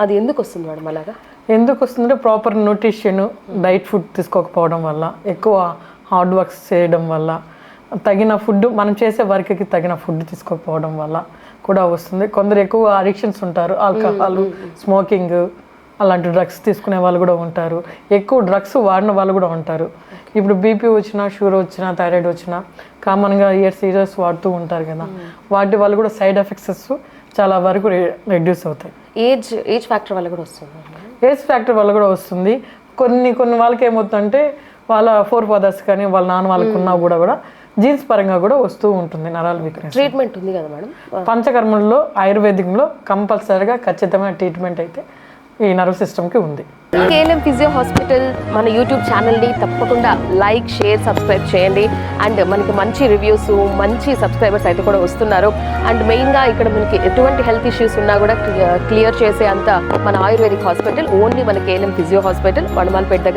అది ఎందుకు వస్తుంది మేడం అలాగా? ఎందుకు వస్తుందంటే ప్రాపర్ న్యూట్రిషన్ డైట్ ఫుడ్ తీసుకోకపోవడం వల్ల, ఎక్కువ హార్డ్ వర్క్స్ చేయడం వల్ల, తగిన ఫుడ్ మనం చేసే వర్క్కి తగిన ఫుడ్ తీసుకోకపోవడం వల్ల కూడా వస్తుంది. కొందరు ఎక్కువ అడిక్షన్స్ ఉంటారు, ఆల్కహాల్, స్మోకింగ్ అలాంటి డ్రగ్స్ తీసుకునే వాళ్ళు కూడా ఉంటారు, ఎక్కువ డ్రగ్స్ వాడిన వాళ్ళు కూడా ఉంటారు. ఇప్పుడు బీపీ వచ్చినా, షుగర్ వచ్చినా, థైరాయిడ్ వచ్చినా కామన్గా సీరియస్ వాడుతూ ఉంటారు కదా, వాటి వల్ల కూడా సైడ్ ఎఫెక్ట్స్ చాలా వరకు రెడ్యూస్ అవుతాయి. ఏజ్ ఫ్యాక్టర్ వల్ల కూడా వస్తుంది. ఏజ్ ఫ్యాక్టర్ వల్ల కూడా వస్తుంది. కొన్ని వాళ్ళకి ఏమవుతుందంటే వాళ్ళ ఫోర్ ఫాదర్స్ కానీ వాళ్ళ నాన్న వాళ్ళకి ఉన్నా కూడా జీన్స్ పరంగా కూడా వస్తూ ఉంటుంది నరాల వీక్నెస్. ట్రీట్మెంట్ ఉంది కదా మేడం? పంచకర్మల్లో ఆయుర్వేదిక్లో కంపల్సరీగా ఖచ్చితమైన ట్రీట్మెంట్ అయితే ఈ నర్వ్ సిస్టమ్కి ఉంది. కేఎల్ఎం ఫిజియో హాస్పిటల్ మన యూట్యూబ్ ఛానల్ని తప్పకుండా లైక్, షేర్, సబ్స్క్రైబ్ చేయండి. అండ్ మనకి మంచి రివ్యూస్, మంచి సబ్స్క్రైబర్స్ అయితే కూడా వస్తున్నారు. అండ్ మెయిన్గా ఇక్కడ మనకి ఎటువంటి హెల్త్ ఇష్యూస్ ఉన్నా కూడా క్లియర్ చేసే అంత మన ఆయుర్వేదిక్ హాస్పిటల్ ఓన్లీ మన కేఎల్ఎం ఫిజియో హాస్పిటల్, వడమాలపేట దగ్గర